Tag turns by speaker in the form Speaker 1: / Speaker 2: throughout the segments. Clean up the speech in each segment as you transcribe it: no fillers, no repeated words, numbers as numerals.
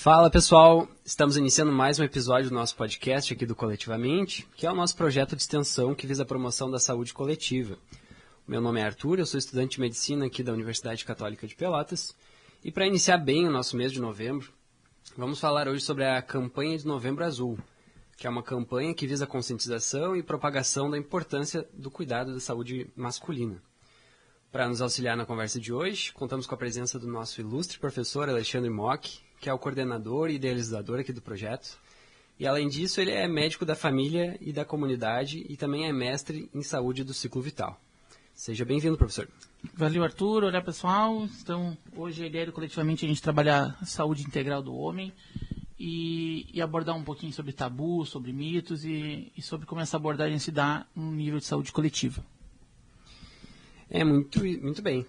Speaker 1: Fala pessoal, estamos iniciando mais um episódio do nosso podcast aqui do Coletivamente, que é o nosso projeto de extensão que visa a promoção da saúde coletiva. Meu nome é Arthur, eu sou estudante de medicina aqui da Universidade Católica de Pelotas e para iniciar bem o nosso mês de novembro, vamos falar hoje sobre a campanha de Novembro Azul, que é uma campanha que visa a conscientização e propagação da importância do cuidado da saúde masculina. Para nos auxiliar na conversa de hoje, contamos com a presença do nosso ilustre professor Alexandre Mock, que é o coordenador e idealizador aqui do projeto. E, além disso, ele é médico da família e da comunidade e também é mestre em saúde do ciclo vital. Seja bem-vindo, professor.
Speaker 2: Valeu, Arthur. Olá, pessoal. Então, hoje a ideia do Coletivamente é a gente trabalhar a saúde integral do homem e abordar um pouquinho sobre tabu, sobre mitos e sobre como essa abordagem se dá no nível de saúde coletiva.
Speaker 1: Muito bem.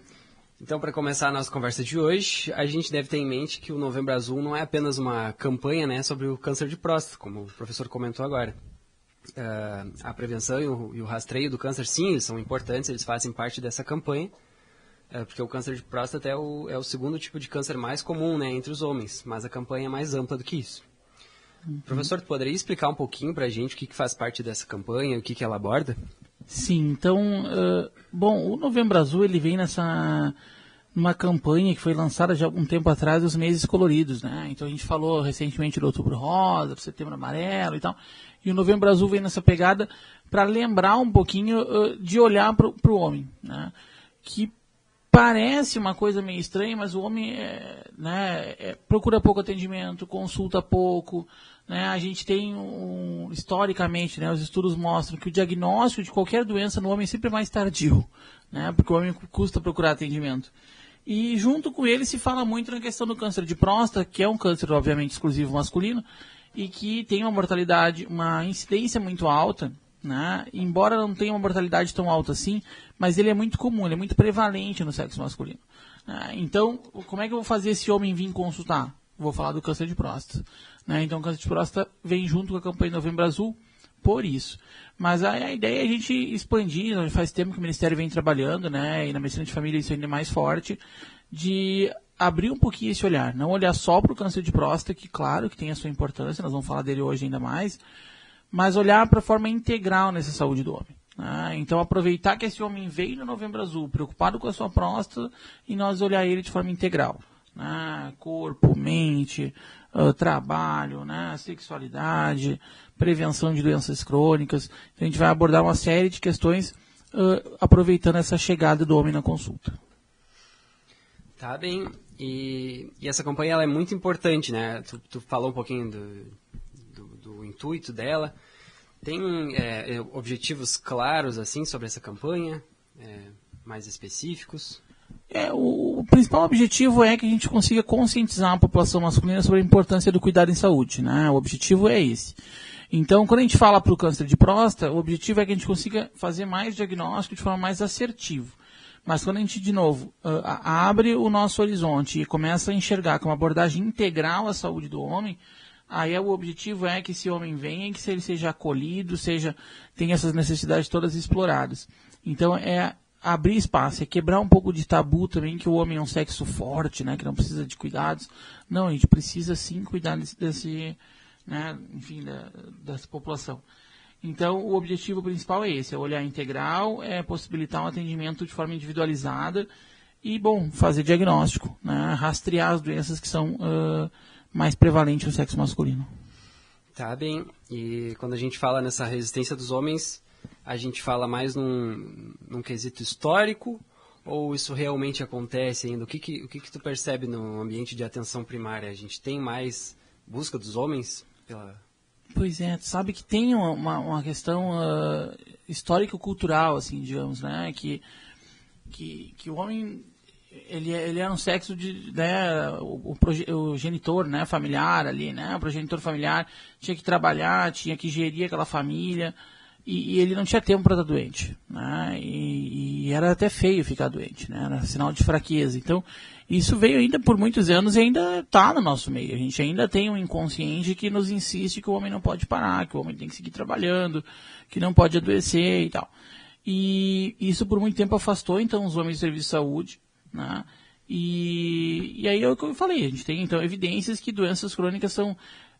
Speaker 1: Então, para começar a nossa conversa de hoje, a gente deve ter em mente que o Novembro Azul não é apenas uma campanha, sobre o câncer de próstata, como o professor comentou agora. A prevenção e o rastreio do câncer, sim, eles são importantes, eles fazem parte dessa campanha, porque o câncer de próstata é o segundo tipo de câncer mais comum, entre os homens, mas a campanha é mais ampla do que isso. Professor, tu poderia explicar um pouquinho para a gente o que faz parte dessa campanha, o que ela aborda?
Speaker 2: Sim, então, o Novembro Azul ele vem numa campanha que foi lançada já há algum tempo atrás, os meses coloridos, Então a gente falou recentemente do Outubro Rosa, do Setembro Amarelo e tal, e o Novembro Azul vem nessa pegada para lembrar um pouquinho de olhar para o homem, que parece uma coisa meio estranha, mas o homem procura pouco atendimento, consulta pouco. A gente tem, historicamente, os estudos mostram que o diagnóstico de qualquer doença no homem é sempre mais tardio, porque o homem custa procurar atendimento. E junto com ele se fala muito na questão do câncer de próstata, que é um câncer obviamente exclusivo masculino, e que tem uma mortalidade, uma incidência muito alta, embora não tenha uma mortalidade tão alta assim, mas ele é muito comum, ele é muito prevalente no sexo masculino. Então, como é que eu vou fazer esse homem vir consultar? Vou falar do câncer de próstata. Então, o câncer de próstata vem junto com a campanha Novembro Azul por isso. Mas a ideia é a gente expandir, faz tempo que o Ministério vem trabalhando, e na medicina de família isso ainda é mais forte, de abrir um pouquinho esse olhar. Não olhar só para o câncer de próstata, que claro que tem a sua importância, nós vamos falar dele hoje ainda mais, mas olhar para a forma integral nessa saúde do homem. Então, aproveitar que esse homem veio no Novembro Azul, preocupado com a sua próstata, e nós olhar ele de forma integral. Corpo, mente, trabalho, sexualidade, prevenção de doenças crônicas. Então, a gente vai abordar uma série de questões aproveitando essa chegada do homem na consulta.
Speaker 1: Tá bem. E essa campanha ela é muito importante, Tu falou um pouquinho do intuito dela. Tem objetivos claros assim sobre essa campanha, mais específicos?
Speaker 2: O principal objetivo é que a gente consiga conscientizar a população masculina sobre a importância do cuidado em saúde. O objetivo é esse. Então, quando a gente fala para o câncer de próstata, o objetivo é que a gente consiga fazer mais diagnóstico de forma mais assertiva. Mas quando a gente, de novo, abre o nosso horizonte e começa a enxergar com uma abordagem integral a saúde do homem, aí o objetivo é que esse homem venha e que ele seja acolhido, tenha essas necessidades todas exploradas. Então, é abrir espaço, é quebrar um pouco de tabu também, que o homem é um sexo forte, que não precisa de cuidados. Não, a gente precisa sim cuidar dessa população. Então, o objetivo principal é esse, é olhar integral, é possibilitar um atendimento de forma individualizada e, fazer diagnóstico, rastrear as doenças que são mais prevalentes no sexo masculino.
Speaker 1: Tá bem, e quando a gente fala nessa resistência dos homens, a gente fala mais num quesito histórico ou isso realmente acontece ainda? O que tu percebe no ambiente de atenção primária? A gente tem mais busca dos homens pela...
Speaker 2: Pois é, tu sabe que tem uma questão histórico-cultural, assim, digamos, que o homem, ele era um sexo de, o genitor, familiar ali, o progenitor familiar tinha que trabalhar, tinha que gerir aquela família, e ele não tinha tempo para estar doente, e era até feio ficar doente, era sinal de fraqueza. Então, isso veio ainda por muitos anos e ainda está no nosso meio. A gente ainda tem um inconsciente que nos insiste que o homem não pode parar, que o homem tem que seguir trabalhando, que não pode adoecer e tal. E isso por muito tempo afastou, então, os homens do serviço de saúde, E aí é o que eu falei, a gente tem então evidências que doenças crônicas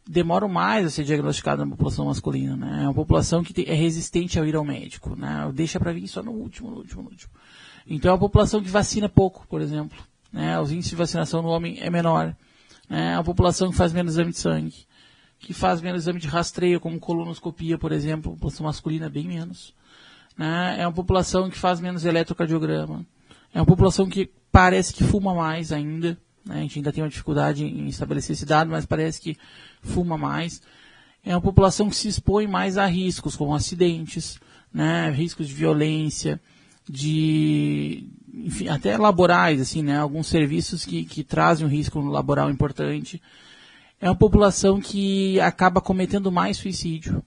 Speaker 2: demoram mais a ser diagnosticadas na população masculina, né? É uma população que é resistente ao ir ao médico, né? Deixa para vir só no último. Então é uma população que vacina pouco, por exemplo, né? Os índices de vacinação no homem é menor, né? É uma população que faz menos exame de sangue, que faz menos exame de rastreio, como colonoscopia, por exemplo, a população masculina bem menos, né? É uma população que faz menos eletrocardiograma, é uma população que parece que fuma mais ainda, né? A gente ainda tem uma dificuldade em estabelecer esse dado, mas parece que fuma mais. É uma população que se expõe mais a riscos, como acidentes, né? Riscos de violência, enfim, até laborais, assim, né? Alguns serviços que trazem um risco laboral importante. É uma população que acaba cometendo mais suicídio,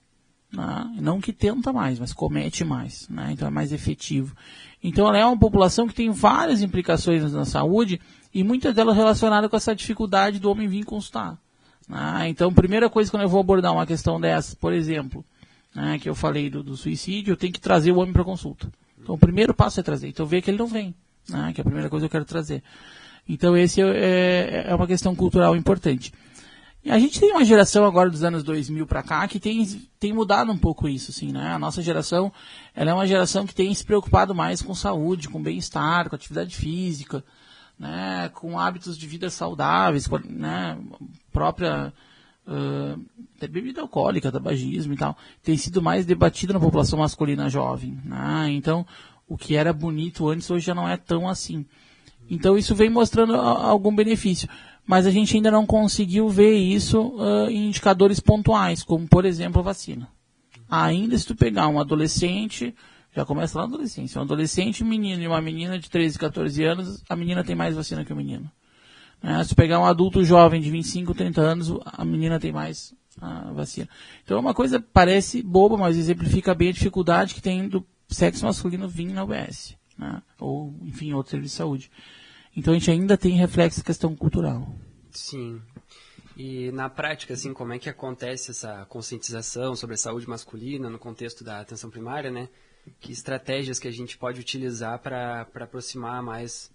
Speaker 2: né? Não que tenta mais, mas comete mais, né? Então é mais efetivo. Então ela é uma população que tem várias implicações na saúde e muitas delas relacionadas com essa dificuldade do homem vir consultar, né? Então, primeira coisa, quando eu vou abordar uma questão dessa, por exemplo, né, que eu falei do suicídio, eu tenho que trazer o homem para consulta. Então o primeiro passo é trazer. Então ver que ele não vem, né, que é a primeira coisa que eu quero trazer. Então esse é uma questão cultural importante. E a gente tem uma geração agora dos anos 2000 para cá que tem mudado um pouco isso, assim, né? A nossa geração, ela é uma geração que tem se preocupado mais com saúde, com bem-estar, com atividade física, né? Com hábitos de vida saudáveis, com, né? Própria bebida alcoólica, tabagismo e tal. Tem sido mais debatido na população masculina jovem, né? Então, o que era bonito antes hoje já não é tão assim. Então, isso vem mostrando algum benefício. Mas a gente ainda não conseguiu ver isso em indicadores pontuais, como, por exemplo, a vacina. Ainda se tu pegar um adolescente, já começa lá na adolescência, um adolescente, um menino e uma menina de 13, 14 anos, a menina tem mais vacina que o menino. Se tu pegar um adulto jovem de 25, 30 anos, a menina tem mais vacina. Então é uma coisa, parece boba, mas exemplifica bem a dificuldade que tem do sexo masculino vir na UBS, né? Ou, enfim, outro serviço de saúde. Então a gente ainda tem reflexo da questão cultural.
Speaker 1: Sim. E na prática, assim, como é que acontece essa conscientização sobre a saúde masculina no contexto da atenção primária, né? Que estratégias que a gente pode utilizar para aproximar mais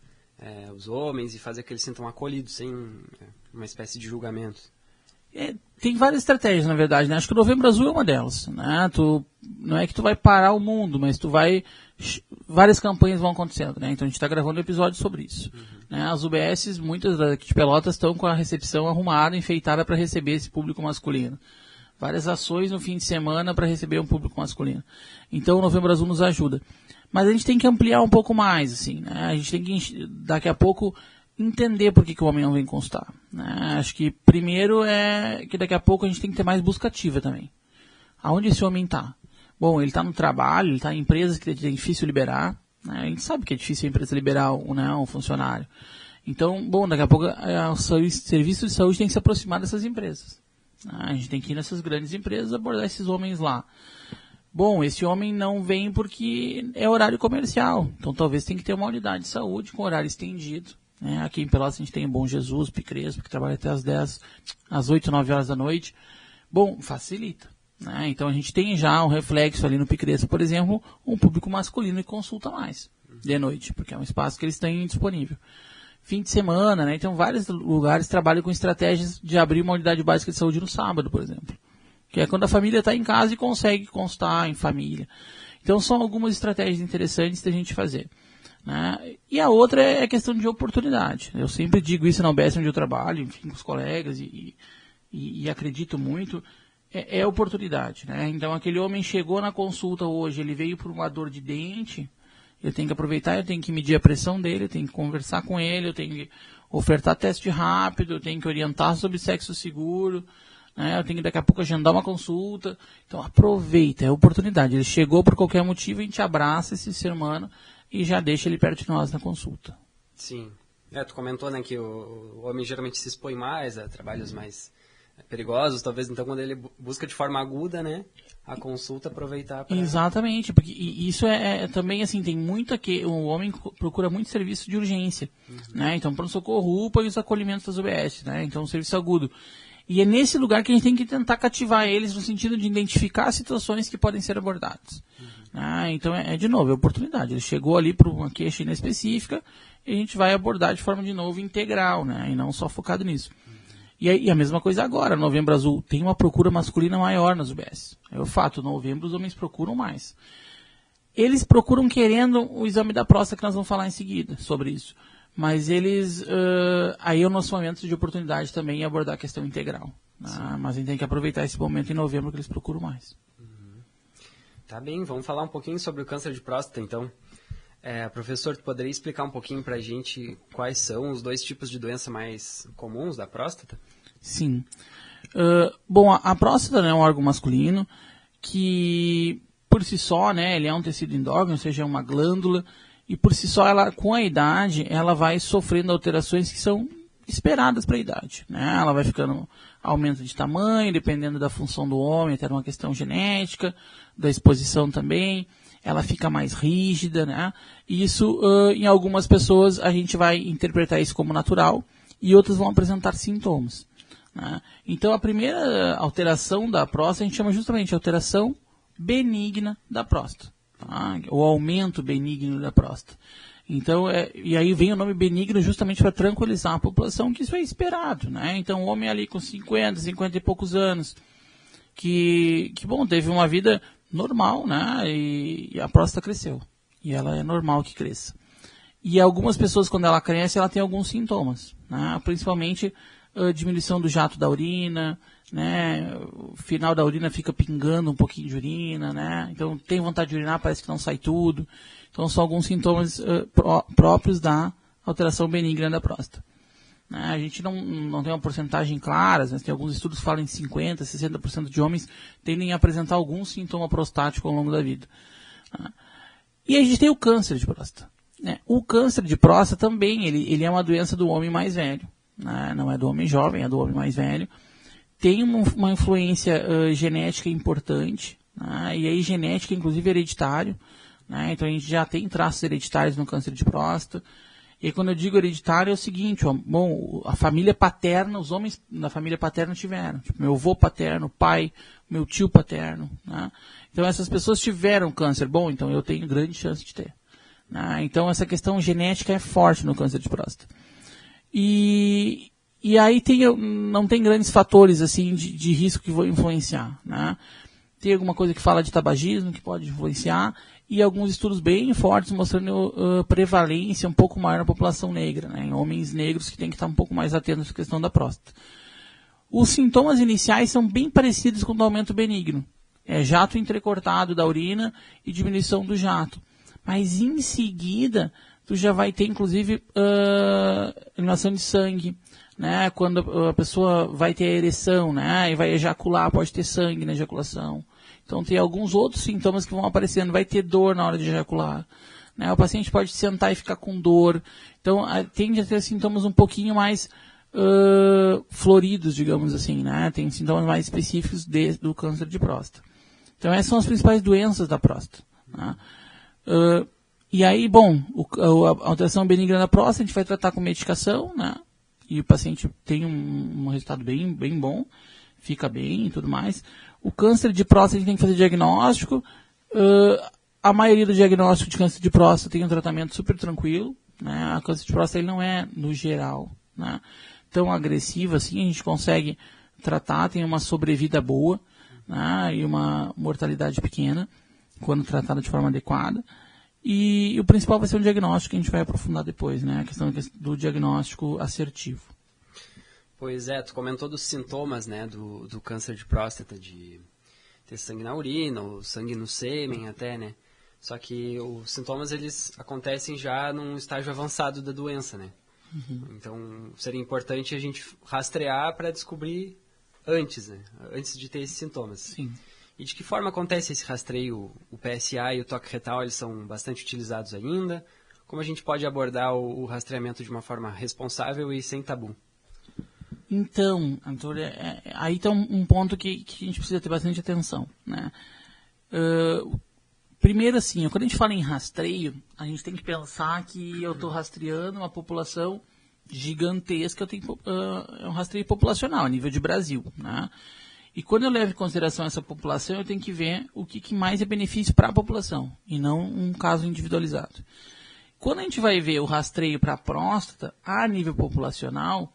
Speaker 1: os homens e fazer que eles se sintam acolhidos, sem uma espécie de julgamento?
Speaker 2: Tem várias estratégias, na verdade, né? Acho que o Novembro Azul é uma delas, né? Não é que tu vai parar o mundo, mas várias campanhas vão acontecendo, né? Então a gente está gravando um episódio sobre isso. Né? As UBSs, muitas daqui de Pelotas, estão com a recepção arrumada, enfeitada para receber esse público masculino. Várias ações no fim de semana para receber um público masculino. Então o Novembro Azul nos ajuda. Mas a gente tem que ampliar um pouco mais, assim, né? A gente tem que, daqui a pouco, entender por que o homem não vem constar, né? Acho que primeiro é que daqui a pouco a gente tem que ter mais busca ativa também. Aonde esse homem está? Bom, ele está no trabalho, ele está em empresas que é difícil liberar, né? A gente sabe que é difícil a empresa liberar um funcionário. Então, bom, daqui a pouco o serviço de saúde tem que se aproximar dessas empresas, né? A gente tem que ir nessas grandes empresas abordar esses homens lá. Bom, esse homem não vem porque é horário comercial, então talvez tenha que ter uma unidade de saúde com horário estendido. Aqui em Pelotas a gente tem Bom Jesus, Picrespo, que trabalha até às 8, 9 horas da noite. Bom, facilita, né? Então a gente tem já um reflexo ali no Picrespo, por exemplo, um público masculino que consulta mais de noite, porque é um espaço que eles têm disponível. Fim de semana, né? Então vários lugares trabalham com estratégias de abrir uma unidade básica de saúde no sábado, por exemplo. Que é quando a família está em casa e consegue consultar em família. Então são algumas estratégias interessantes da gente fazer, né? E a outra é a questão de oportunidade. Eu sempre digo isso na UBS onde eu trabalho, enfim, com os colegas, e acredito muito, é oportunidade, né? Então aquele homem chegou na consulta hoje, ele veio por uma dor de dente, eu tenho que aproveitar, eu tenho que medir a pressão dele, eu tenho que conversar com ele, eu tenho que ofertar teste rápido, eu tenho que orientar sobre sexo seguro, né? Eu tenho que daqui a pouco agendar uma consulta. Então aproveita, é oportunidade. Ele chegou por qualquer motivo, a gente abraça esse ser humano e já deixa ele perto de nós na consulta.
Speaker 1: Sim. Tu comentou, né, que o homem geralmente se expõe mais a trabalhos mais perigosos, talvez, então quando ele busca de forma aguda, né, a consulta, aproveitar para...
Speaker 2: Exatamente, porque isso também, assim, tem muito aqui, o homem procura muito serviço de urgência, né, então pronto-socorro, UPA e os acolhimentos das UBS, né, então serviço agudo. E é nesse lugar que a gente tem que tentar cativar eles no sentido de identificar situações que podem ser abordadas. Então, de novo, é oportunidade. Ele chegou ali para uma queixa inespecífica e a gente vai abordar de forma, de novo, integral, né? E não só focado nisso. E a mesma coisa agora, Novembro Azul, tem uma procura masculina maior nas UBS. É o fato, novembro os homens procuram mais. Eles procuram querendo o exame da próstata, que nós vamos falar em seguida sobre isso. Mas eles, aí é o nosso momento de oportunidade também em abordar a questão integral. Mas a gente tem que aproveitar esse momento em novembro que eles procuram mais.
Speaker 1: Tá bem, vamos falar um pouquinho sobre o câncer de próstata, então. Professor, tu poderia explicar um pouquinho pra gente quais são os 2 tipos de doença mais comuns da próstata?
Speaker 2: Sim. Bom, a próstata, né, é um órgão masculino que, por si só, né, ele é um tecido endócrino, ou seja, é uma glândula, e por si só, ela, com a idade, ela vai sofrendo alterações que são esperadas para a idade. Né? Ela vai ficando aumento de tamanho, dependendo da função do homem, até uma questão genética, da exposição também. Ela fica mais rígida, né? E isso, em algumas pessoas, a gente vai interpretar isso como natural e outras vão apresentar sintomas. Né? Então, a primeira alteração da próstata, a gente chama justamente de alteração benigna da próstata. Tá? O aumento benigno da próstata. Então, e aí vem o nome benigno justamente para tranquilizar a população, que isso é esperado. Né? Então, o homem ali com 50 e poucos anos, que bom, teve uma vida normal, né? E a próstata cresceu. E ela é normal que cresça. E algumas pessoas, quando ela cresce, ela tem alguns sintomas. Né? Principalmente diminuição do jato da urina, né? O final da urina fica pingando um pouquinho de urina, né? Então tem vontade de urinar, parece que não sai tudo. Então são alguns sintomas próprios da alteração benigna da próstata. A gente não tem uma porcentagem clara, mas tem alguns estudos que falam em 50%, 60% de homens tendem a apresentar algum sintoma prostático ao longo da vida. E a gente tem o câncer de próstata. O câncer de próstata também, ele é uma doença do homem mais velho. Não é do homem jovem, é do homem mais velho. Tem uma influência genética importante, e aí genética, inclusive hereditário. Então a gente já tem traços hereditários no câncer de próstata. E quando eu digo hereditário é o seguinte, bom, a família paterna, os homens da família paterna tiveram. Tipo, meu avô paterno, pai, meu tio paterno. Né? Então essas pessoas tiveram câncer. Bom, então eu tenho grande chance de ter. Né? Então essa questão genética é forte no câncer de próstata. E aí não tem grandes fatores assim de risco que vão influenciar. Né? Tem alguma coisa que fala de tabagismo que pode influenciar. E alguns estudos bem fortes mostrando prevalência um pouco maior na população negra, né, em homens negros que têm que estar um pouco mais atentos à questão da próstata. Os sintomas iniciais são bem parecidos com o do aumento benigno. É jato entrecortado da urina e diminuição do jato. Mas em seguida, tu já vai ter inclusive eliminação de sangue, né, quando a pessoa vai ter a ereção, né, e vai ejacular, pode ter sangue na ejaculação. Então tem alguns outros sintomas que vão aparecendo. Vai ter dor na hora de ejacular. Né? O paciente pode sentar e ficar com dor. Então tende a ter sintomas um pouquinho mais floridos, digamos assim. Né? Tem sintomas mais específicos do câncer de próstata. Então essas são as principais doenças da próstata. Né? E aí, bom, a alteração benigna da próstata a gente vai tratar com medicação. Né? E o paciente tem um resultado bem, bem bom. Fica bem e tudo mais. O câncer de próstata a gente tem que fazer diagnóstico. A maioria do diagnóstico de câncer de próstata tem um tratamento super tranquilo. Né? A câncer de próstata ele não é, no geral, né, tão agressivo assim. A gente consegue tratar, tem uma sobrevida boa, né, e uma mortalidade pequena quando tratada de forma adequada. E o principal vai ser o diagnóstico, que a gente vai aprofundar depois, né? A questão do diagnóstico assertivo.
Speaker 1: Pois é, tu comentou dos sintomas, né, do câncer de próstata, de ter sangue na urina, ou sangue no sêmen até, né? Só que os sintomas, eles acontecem já num estágio avançado da doença, né? Uhum. Então, seria importante a gente rastrear para descobrir antes, né? Antes de ter esses sintomas.
Speaker 2: Sim.
Speaker 1: E de que forma acontece esse rastreio? O PSA e o toque retal, eles são bastante utilizados ainda? Como a gente pode abordar o rastreamento de uma forma responsável e sem tabu?
Speaker 2: Então, Antônio, aí está um ponto que a gente precisa ter bastante atenção, né? Primeiro, assim, quando a gente fala em rastreio, a gente tem que pensar que eu estou rastreando uma população gigantesca, eu tenho, é um rastreio populacional, a nível de Brasil, né? E quando eu levo em consideração essa população, eu tenho que ver o que mais é benefício para a população, e não um caso individualizado. Quando a gente vai ver o rastreio para a próstata, a nível populacional,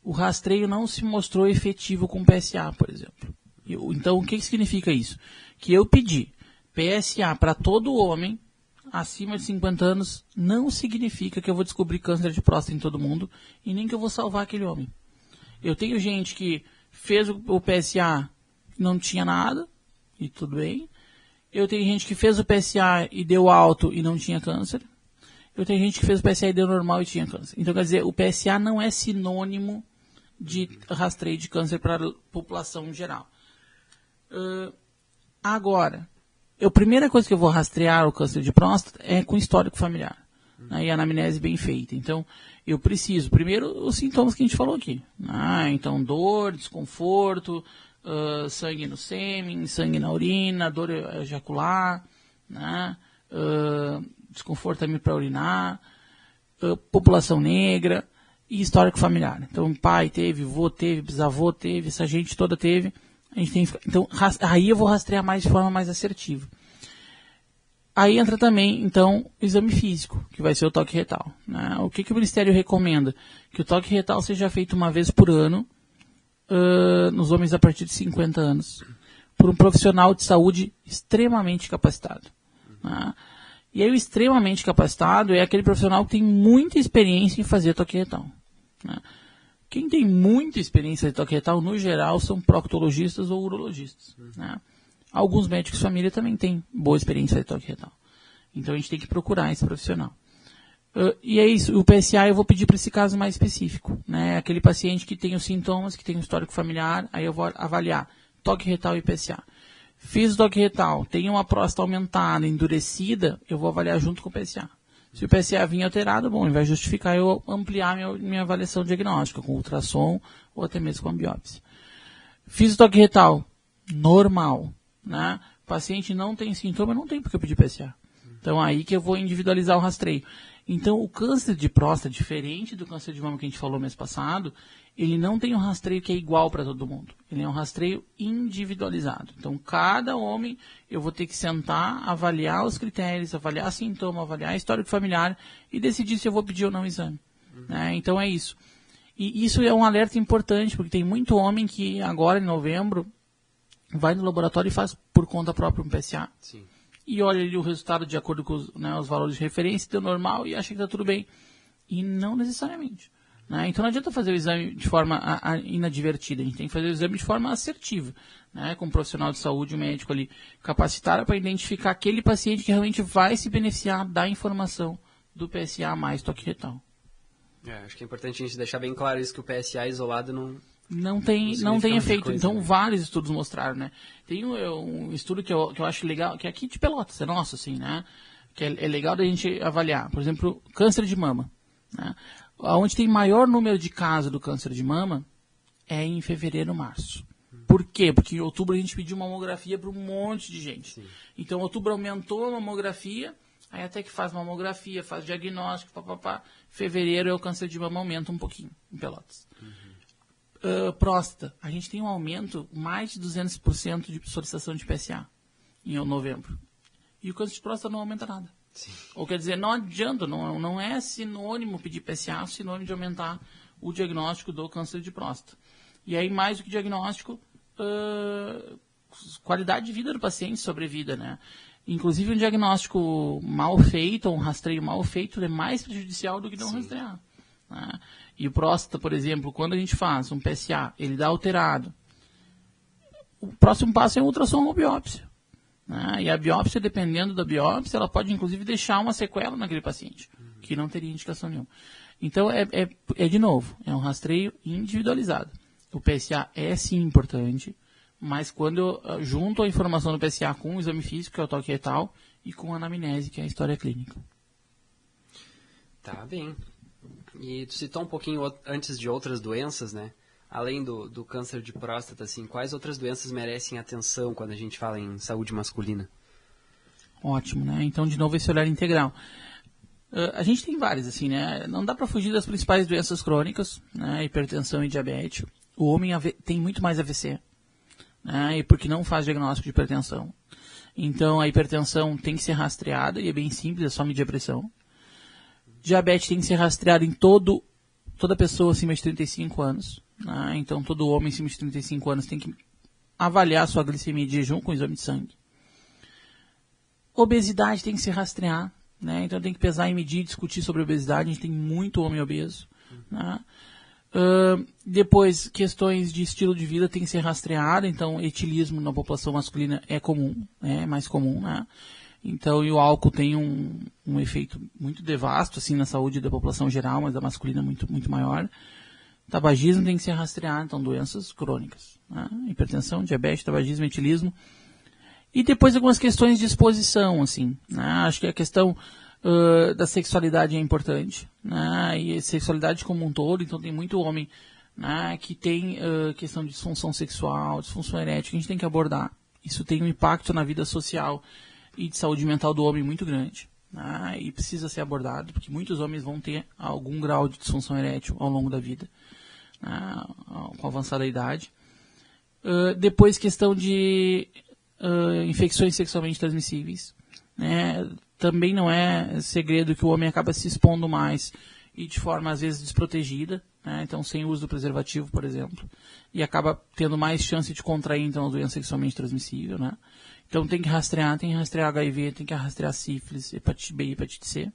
Speaker 2: o rastreio não se mostrou efetivo com PSA, por exemplo. Então, o que significa isso? Que eu pedi PSA para todo homem acima de 50 anos não significa que eu vou descobrir câncer de próstata em todo mundo e nem que eu vou salvar aquele homem. Eu tenho gente que fez o PSA e não tinha nada, e tudo bem. Eu tenho gente que fez o PSA e deu alto e não tinha câncer. Eu tenho gente que fez o PSA e deu normal e tinha câncer. Então, quer dizer, o PSA não é sinônimo de rastreio de câncer para a população em geral. Agora, a primeira coisa que eu vou rastrear o câncer de próstata é com histórico familiar, né, e anamnese bem feita. Então, eu preciso, primeiro, os sintomas que a gente falou aqui. Então, dor, desconforto, sangue no sêmen, sangue na urina, dor ejacular, né, desconforto também para urinar, população negra e histórico familiar. Então, pai teve, vô teve, bisavô teve, essa gente toda teve. A gente tem, então, aí eu vou rastrear mais de forma mais assertiva. Aí entra também, então, o exame físico, que vai ser o toque retal, né? O que o Ministério recomenda? Que o toque retal seja feito uma vez por ano, nos homens a partir de 50 anos, por um profissional de saúde extremamente capacitado, né? E aí o extremamente capacitado é aquele profissional que tem muita experiência em fazer toque retal, né? Quem tem muita experiência de toque retal, no geral, são proctologistas ou urologistas, né? Alguns médicos de família também têm boa experiência de toque retal. Então a gente tem que procurar esse profissional. E é isso, o PSA eu vou pedir para esse caso mais específico, né? Aquele paciente que tem os sintomas, que tem um histórico familiar, aí eu vou avaliar toque retal e PSA. Fiz o toque retal, tem uma próstata aumentada, endurecida, eu vou avaliar junto com o PSA. Se o PSA vir alterado, bom, vai justificar eu ampliar minha avaliação diagnóstica, com ultrassom ou até mesmo com a biópsia. Fiz o toque retal, normal, né? O paciente não tem sintoma, não tem por que eu pedir PSA. Então, aí que eu vou individualizar o rastreio. Então, o câncer de próstata, diferente do câncer de mama que a gente falou mês passado, ele não tem um rastreio que é igual para todo mundo. Ele é um rastreio individualizado. Então, cada homem, eu vou ter que sentar, avaliar os critérios, avaliar sintoma, avaliar histórico familiar e decidir se eu vou pedir ou não o exame. Né? Então, é isso. E isso é um alerta importante, porque tem muito homem que agora, em novembro, vai no laboratório e faz por conta própria um PSA. Sim. E olha ali o resultado de acordo com os valores de referência, deu normal e acha que está tudo bem. E não necessariamente. Né? Então não adianta fazer o exame de forma inadvertida, a gente tem que fazer o exame de forma assertiva, né? Com um profissional de saúde, um médico ali capacitado para identificar aquele paciente que realmente vai se beneficiar da informação do PSA mais toque retal.
Speaker 1: Acho que é importante a gente deixar bem claro isso, que o PSA isolado
Speaker 2: não tem efeito. Coisa, então, né? Vários estudos mostraram, né? Tem um estudo que eu acho legal, que é aqui de Pelotas, é nosso, assim, né? Que é legal da gente avaliar. Por exemplo, câncer de mama, né? Onde tem maior número de casos do câncer de mama é em fevereiro, março. Por quê? Porque em outubro a gente pediu mamografia para um monte de gente. Sim. Então, outubro aumentou a mamografia, aí até que faz mamografia, faz diagnóstico, papapá. Fevereiro o câncer de mama aumenta um pouquinho em Pelotas. Próstata, a gente tem um aumento mais de 200% de solicitação de PSA em novembro. E o câncer de próstata não aumenta nada. Sim. Ou quer dizer, não adianta, não é sinônimo pedir PSA, é sinônimo de aumentar o diagnóstico do câncer de próstata. E aí, mais do que diagnóstico, qualidade de vida do paciente, sobrevida, né? Inclusive, um diagnóstico mal feito, ou um rastreio mal feito, é mais prejudicial do que não rastrear. Né? E o próstata, por exemplo, quando a gente faz um PSA, ele dá alterado. O próximo passo é um ultrassom ou biópsia. Né? E a biópsia, dependendo da biópsia, ela pode inclusive deixar uma sequela naquele paciente, que não teria indicação nenhuma. Então, de novo, é um rastreio individualizado. O PSA é sim importante, mas quando eu junto a informação do PSA com o exame físico, que é o toque retal, e com a anamnese, que é a história clínica.
Speaker 1: Tá bem. E tu citou um pouquinho antes de outras doenças, né? Além do câncer de próstata, assim, quais outras doenças merecem atenção quando a gente fala em saúde masculina?
Speaker 2: Ótimo, né? Então, de novo, esse olhar integral. A gente tem várias, assim, né? Não dá para fugir das principais doenças crônicas, né? Hipertensão e diabetes. O homem tem muito mais AVC, né? E porque não faz diagnóstico de hipertensão. Então, a hipertensão tem que ser rastreada, e é bem simples, é só medir a pressão. Diabetes tem que ser rastreado em toda pessoa acima de 35 anos. Né? Então, todo homem acima de 35 anos tem que avaliar a sua glicemia de jejum com exame de sangue. Obesidade tem que se rastrear. Né? Então, tem que pesar e medir e discutir sobre obesidade. A gente tem muito homem obeso. Né? Depois, questões de estilo de vida tem que ser rastreada. Então, etilismo na população masculina é comum, é mais comum, né? Então, e o álcool tem um efeito muito devasto, assim, na saúde da população geral, mas da masculina muito, muito maior. Tabagismo tem que ser rastreado, então, doenças crônicas, né? Hipertensão, diabetes, tabagismo, etilismo. E depois algumas questões de exposição, assim, né? Acho que a questão da sexualidade é importante, né? E a sexualidade como um todo, então tem muito homem, né, que tem questão de disfunção sexual, disfunção erétil, que a gente tem que abordar. Isso tem um impacto na vida social e de saúde mental do homem muito grande, né? E precisa ser abordado, porque muitos homens vão ter algum grau de disfunção erétil ao longo da vida, né, com avançada idade. Depois, questão de infecções sexualmente transmissíveis, né? Também não é segredo que o homem acaba se expondo mais e de forma, às vezes, desprotegida, né? Então, sem uso do preservativo, por exemplo, e acaba tendo mais chance de contrair, então, a doença sexualmente transmissível, né? Então, tem que rastrear HIV, tem que rastrear sífilis, hepatite B e hepatite C.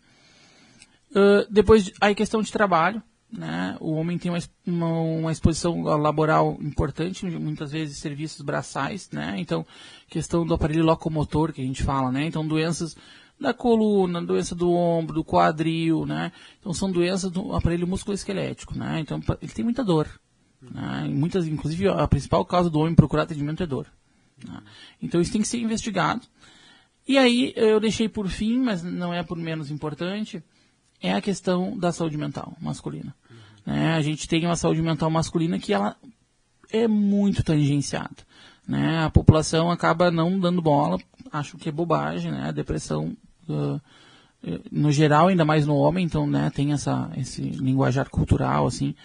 Speaker 2: Depois, aí, questão de trabalho, né? O homem tem uma exposição laboral importante, muitas vezes serviços braçais, né? Então, questão do aparelho locomotor, que a gente fala, né? Então, doenças da coluna, doença do ombro, do quadril, né? Então, são doenças do aparelho musculoesquelético, né? Então, ele tem muita dor, né? Inclusive, a principal causa do homem procurar atendimento é dor, né? Então, isso tem que ser investigado. E aí, eu deixei por fim, mas não é por menos importante, é a questão da saúde mental masculina. Né? A gente tem uma saúde mental masculina que ela é muito tangenciada. Né? A população acaba não dando bola, acho que é bobagem, né? A depressão, no geral, ainda mais no homem, então, né, tem esse linguajar cultural, assim,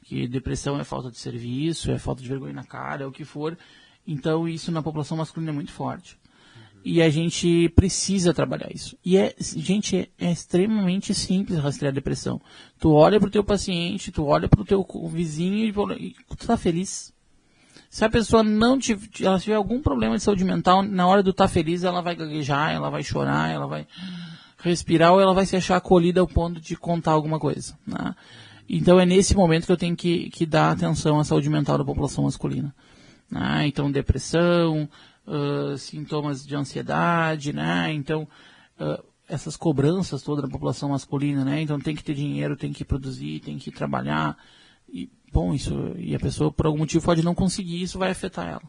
Speaker 2: que depressão é falta de serviço, é falta de vergonha na cara, é o que for. Então, isso na população masculina é muito forte. E a gente precisa trabalhar isso. E, gente, é extremamente simples rastrear a depressão. Tu olha pro teu paciente, tu olha pro teu vizinho e tu tá feliz. Se a pessoa ela tiver algum problema de saúde mental, na hora do tá feliz, ela vai gaguejar, ela vai chorar, ela vai respirar ou ela vai se achar acolhida ao ponto de contar alguma coisa, né? Então, é nesse momento que eu tenho que dar atenção à saúde mental da população masculina, né? Então, depressão, sintomas de ansiedade, né? Então, essas cobranças todas da população masculina, né? Então, tem que ter dinheiro, tem que produzir, tem que trabalhar. E, bom, e a pessoa, por algum motivo, pode não conseguir, isso vai afetar ela,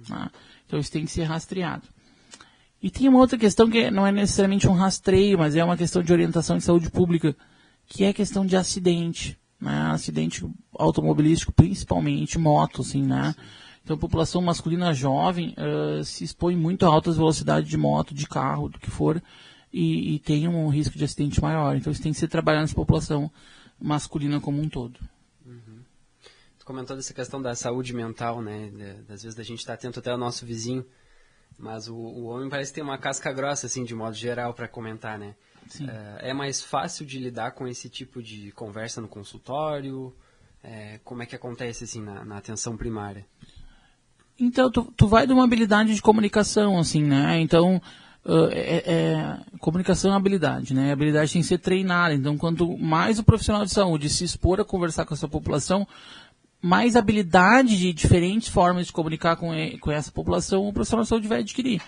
Speaker 2: né? Então, isso tem que ser rastreado. E tem uma outra questão que não é necessariamente um rastreio, mas é uma questão de orientação de saúde pública, que é a questão de acidente, né? Acidente automobilístico, principalmente moto, assim, né? Então, a população masculina jovem se expõe muito a altas velocidades de moto, de carro, do que for, e tem um risco de acidente maior. Então, isso tem que ser trabalhado nessa população masculina como um todo.
Speaker 1: Tu comentou dessa questão da saúde mental, né? Às vezes a gente está atento até ao nosso vizinho, mas o homem parece ter uma casca grossa, assim, de modo geral, para comentar, né?
Speaker 2: Sim.
Speaker 1: É mais fácil de lidar com esse tipo de conversa no consultório? Como é que acontece, assim, na atenção primária?
Speaker 2: Então, tu vai de uma habilidade de comunicação, assim, né? Então, comunicação é uma habilidade, né? A habilidade tem que ser treinada. Então, quanto mais o profissional de saúde se expor a conversar com essa população, mais habilidade de diferentes formas de comunicar com essa população o profissional de saúde vai adquirir.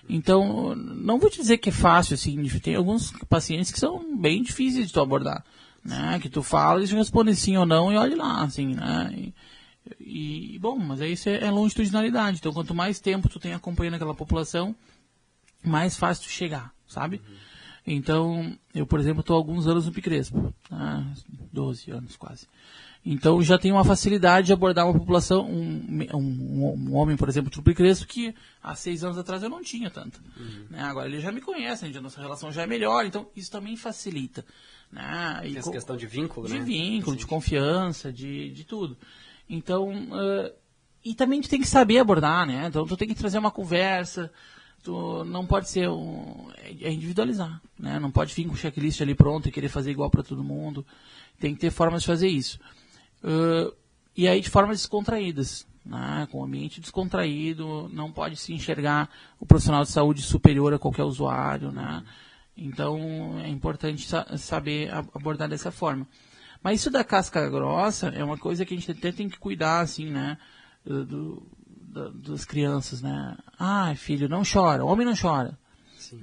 Speaker 2: Então, não vou te dizer que é fácil, assim, tem alguns pacientes que são bem difíceis de tu abordar, né? Que tu fala, eles respondem sim ou não e olhe lá, assim, né? Bom, mas aí isso é longitudinalidade. Então, quanto mais tempo tu tem acompanhando aquela população, mais fácil tu chegar, sabe? Então, eu, por exemplo, estou há alguns anos no Picrespo, 12 anos quase. Então, já tenho uma facilidade de abordar uma população, um homem, por exemplo, do Picrespo, que há 6 anos atrás eu não tinha tanto. Né? Agora, ele já me conhece, a nossa relação já é melhor, então isso também facilita. Né?
Speaker 1: Tem essa questão de vínculo, né?
Speaker 2: De vínculo, de confiança, de tudo. Então, e também tu tem que saber abordar, né? Então, tu tem que trazer uma conversa, tu não pode ser é individualizar, né? Não pode vir com o checklist ali pronto e querer fazer igual para todo mundo. Tem que ter formas de fazer isso. E aí de formas descontraídas, né? Com o ambiente descontraído, não pode se enxergar o profissional de saúde superior a qualquer usuário, né? Então é importante saber abordar dessa forma. Mas isso da casca grossa é uma coisa que a gente até tem que cuidar, assim, né? Das crianças, né? Filho, não chora, homem não chora. Sim.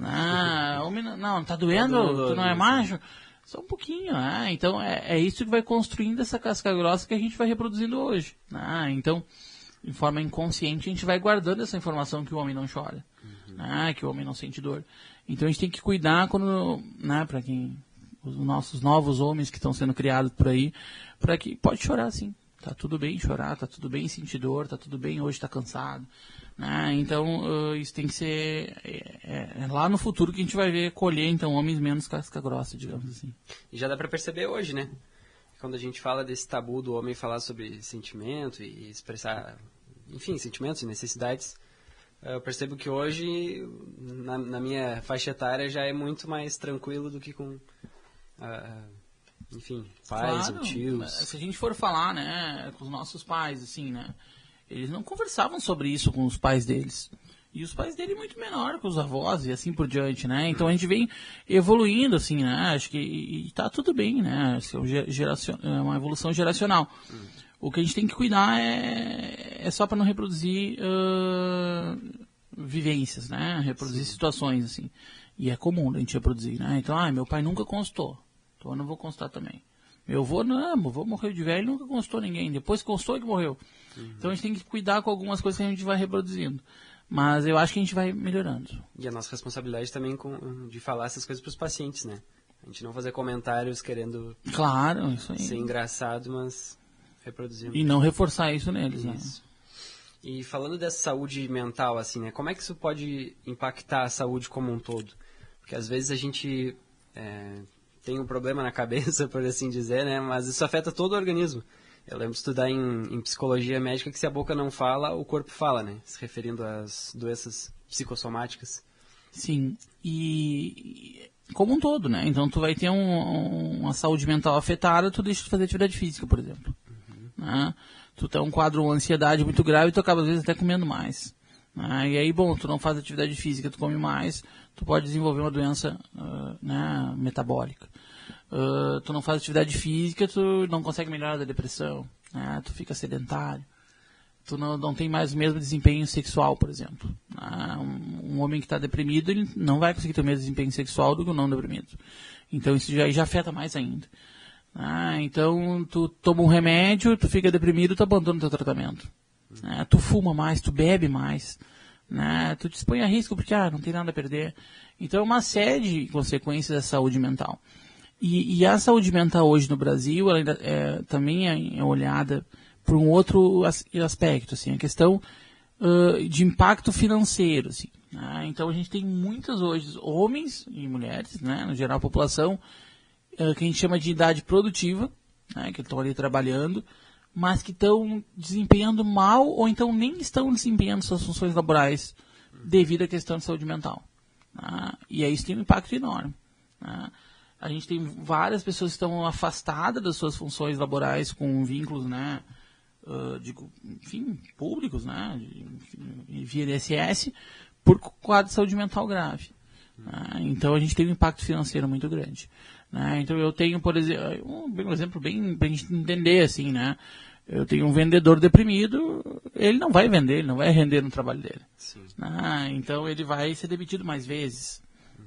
Speaker 2: Homem não tá doendo, tu não é macho? Só um pouquinho, né? Então é isso que vai construindo essa casca grossa que a gente vai reproduzindo hoje. Né? Então, de forma inconsciente, a gente vai guardando essa informação que o homem não chora, né? Que o homem não sente dor. Então a gente tem que cuidar quando, né, para quem os nossos novos homens que estão sendo criados por aí, para que pode chorar sim. Tá tudo bem chorar, tá tudo bem sentir dor, tá tudo bem hoje tá cansado. Né? Então, isso tem que ser lá no futuro que a gente vai ver colher, então, homens menos casca grossa, digamos assim.
Speaker 1: E já dá para perceber hoje, né? Quando a gente fala desse tabu do homem falar sobre sentimento e expressar, enfim, sentimentos e necessidades, eu percebo que hoje, na minha faixa etária, já é muito mais tranquilo do que com... enfim, pais ou tios.
Speaker 2: Se a gente for falar, né, com os nossos pais, assim, né, eles não conversavam sobre isso com os pais deles. E os pais dele muito menor que os avós e assim por diante, né? Então a gente vem evoluindo, assim, né? Acho que e tá tudo bem, né? É uma evolução geracional. O que a gente tem que cuidar é só para não reproduzir vivênciis, né? Reproduzir situações, assim. E é comum a gente reproduzir, né? Então, meu pai nunca constou. Então eu não vou constar também. Meu avô, não, meu avô morreu de velho e nunca constou ninguém. Depois constou que morreu. Então a gente tem que cuidar com algumas coisas que a gente vai reproduzindo. Mas eu acho que a gente vai melhorando.
Speaker 1: E a nossa responsabilidade também de falar essas coisas para os pacientes, né? A gente não fazer comentários querendo
Speaker 2: isso aí.
Speaker 1: Ser engraçado, mas reproduzindo.
Speaker 2: E não reforçar isso neles, né?
Speaker 1: E falando dessa saúde mental, assim, né? Como é que isso pode impactar a saúde como um todo? Porque às vezes a gente... tem um problema na cabeça, por assim dizer, né? Mas isso afeta todo o organismo. Eu lembro de estudar em psicologia médica que se a boca não fala, o corpo fala, né? Se referindo às doenças psicossomáticas.
Speaker 2: Sim, e como um todo, né? Então tu vai ter uma saúde mental afetada, tu deixa de fazer atividade física, por exemplo. Né? Tu tem um quadro de ansiedade muito grave e tu acaba às vezes até comendo mais. Né? E aí, tu não faz atividade física, tu come mais, tu pode desenvolver uma doença né, metabólica. Tu não faz atividade física, tu não consegue melhorar da depressão, né? Tu fica sedentário, tu não tem mais o mesmo desempenho sexual, por exemplo. Um homem que está deprimido, ele não vai conseguir ter o mesmo desempenho sexual do que o não deprimido. Então isso já afeta mais ainda. Então tu toma um remédio, tu fica deprimido, tu abandona o teu tratamento. Tu fuma mais, tu bebe mais, né? Tu te expõe a risco porque não tem nada a perder. Então é uma série de consequências da saúde mental. E a saúde mental hoje no Brasil, ela ainda também é olhada por um outro aspecto, assim, a questão de impacto financeiro. Assim, né? Então a gente tem muitos hoje, homens e mulheres, né, no geral a população, que a gente chama de idade produtiva, né, que estão ali trabalhando, mas que estão desempenhando mal ou então nem estão desempenhando suas funções laborais devido à questão de saúde mental. Né? E aí isso tem um impacto enorme. Né? A gente tem várias pessoas que estão afastadas das suas funções laborais com vínculos, né, públicos, né, via INSS, por quadro de saúde mental grave. Né? Então a gente tem um impacto financeiro muito grande. Né? Então eu tenho, por exemplo, um exemplo bem para a gente entender, assim, né? Eu tenho um vendedor deprimido, ele não vai vender, ele não vai render no trabalho dele. Né? Então ele vai ser demitido mais vezes.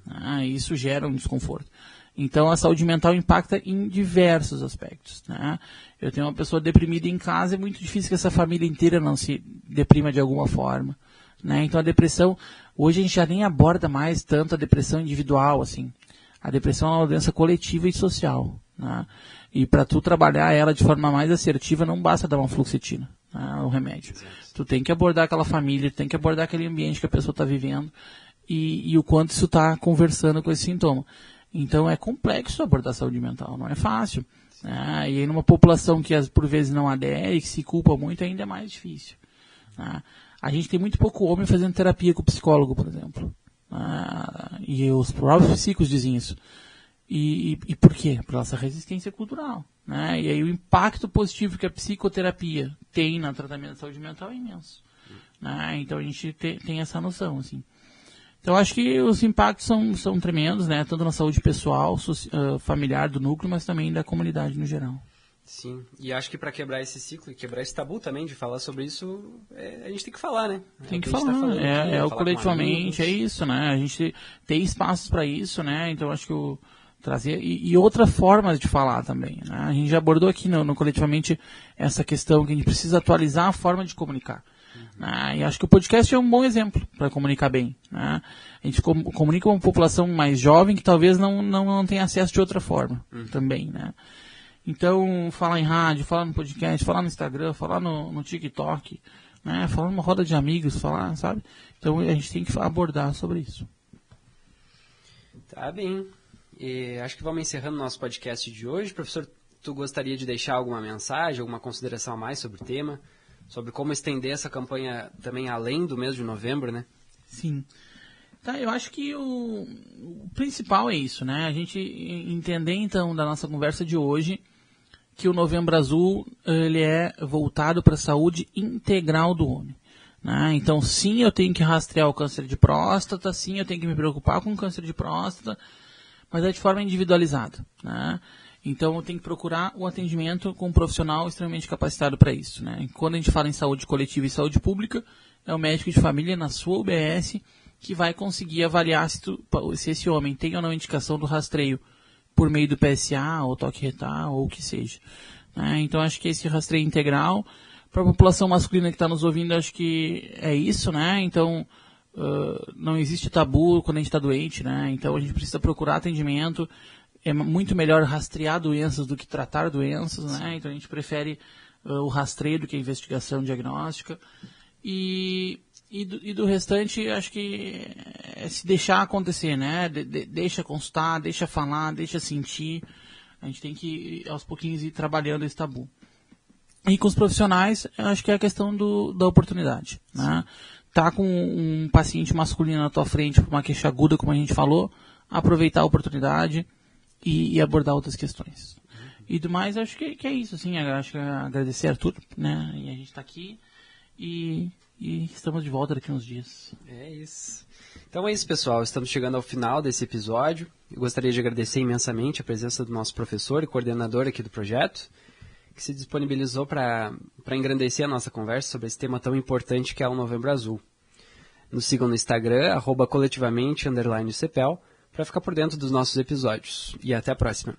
Speaker 2: Né? E isso gera um desconforto. Então, a saúde mental impacta em diversos aspectos. Né? Eu tenho uma pessoa deprimida em casa, é muito difícil que essa família inteira não se deprima de alguma forma. Né? Então, a depressão, hoje a gente já nem aborda mais tanto a depressão individual, assim. A depressão é uma doença coletiva e social, né? E para tu trabalhar ela de forma mais assertiva, não basta dar uma fluoxetina, né, o remédio. Tu tem que abordar aquela família, tu tem que abordar aquele ambiente que a pessoa está vivendo e o quanto isso está conversando com esse sintoma. Então é complexo abordar a saúde mental, não é fácil. Né? E aí numa população que por vezes não adere, que se culpa muito, ainda é mais difícil. Né? A gente tem muito pouco homem fazendo terapia com o psicólogo, por exemplo. E os próprios psicólogos dizem isso. E por quê? Por essa resistência cultural. Né? E aí o impacto positivo que a psicoterapia tem no tratamento da saúde mental é imenso. Né? Então a gente tem essa noção. Assim. Então acho que os impactos são tremendos, né? Tanto na saúde pessoal, familiar do núcleo, mas também da comunidade no geral.
Speaker 1: Sim, e acho que para quebrar esse ciclo e quebrar esse tabu também de falar sobre isso, a gente tem que falar, né?
Speaker 2: Tem que falar, o coletivamente, é isso, né? A gente tem espaços para isso, né? Então acho que trazer e outra forma de falar também, né? A gente já abordou aqui no coletivamente essa questão que a gente precisa atualizar a forma de comunicar. Né? E acho que o podcast é um bom exemplo para comunicar bem. Né? A gente comunica com uma população mais jovem que talvez não tenha acesso de outra forma também, né? Então, falar em rádio, falar no podcast, falar no Instagram, falar no TikTok, né? Falar numa roda de amigos, falar, sabe? Então, a gente tem que abordar sobre isso.
Speaker 1: Tá bem. Acho que vamos encerrando o nosso podcast de hoje. Professor, tu gostaria de deixar alguma mensagem, alguma consideração a mais sobre o tema? Sobre como estender essa campanha também além do mês de novembro, né?
Speaker 2: Sim. Tá, eu acho que o principal é isso, né? A gente entender, então, da nossa conversa de hoje, que o Novembro Azul ele é voltado para a saúde integral do homem. Né? Então, sim, eu tenho que rastrear o câncer de próstata, sim, eu tenho que me preocupar com o câncer de próstata, mas é de forma individualizada. Né? Então, eu tenho que procurar o atendimento com um profissional extremamente capacitado para isso. Né? E quando a gente fala em saúde coletiva e saúde pública, é o médico de família na sua UBS que vai conseguir avaliar se esse homem tem ou não indicação do rastreio por meio do PSA, ou toque retal, ou o que seja. Né? Então, acho que esse rastreio integral, para a população masculina que está nos ouvindo, acho que é isso, né? Então, não existe tabu quando a gente está doente, né? Então, a gente precisa procurar atendimento. É muito melhor rastrear doenças do que tratar doenças, né? Então, a gente prefere o rastreio do que a investigação diagnóstica. E do restante, acho que é se deixar acontecer, né? Deixa consultar, deixa falar, deixa sentir. A gente tem que, aos pouquinhos, ir trabalhando esse tabu. E com os profissionais, acho que é a questão da oportunidade, né? Tá com um paciente masculino na tua frente por uma queixa aguda, como a gente falou, aproveitar a oportunidade e abordar outras questões. E do mais, acho que é isso, assim. Acho que é agradecer a Arthur, né? E a gente está aqui e estamos de volta daqui a uns dias.
Speaker 1: É isso. Então é isso, pessoal. Estamos chegando ao final desse episódio. Eu gostaria de agradecer imensamente a presença do nosso professor e coordenador aqui do projeto, que se disponibilizou para engrandecer a nossa conversa sobre esse tema tão importante que é o Novembro Azul. Nos sigam no Instagram, @coletivamente_CEPEL, para ficar por dentro dos nossos episódios. E até a próxima.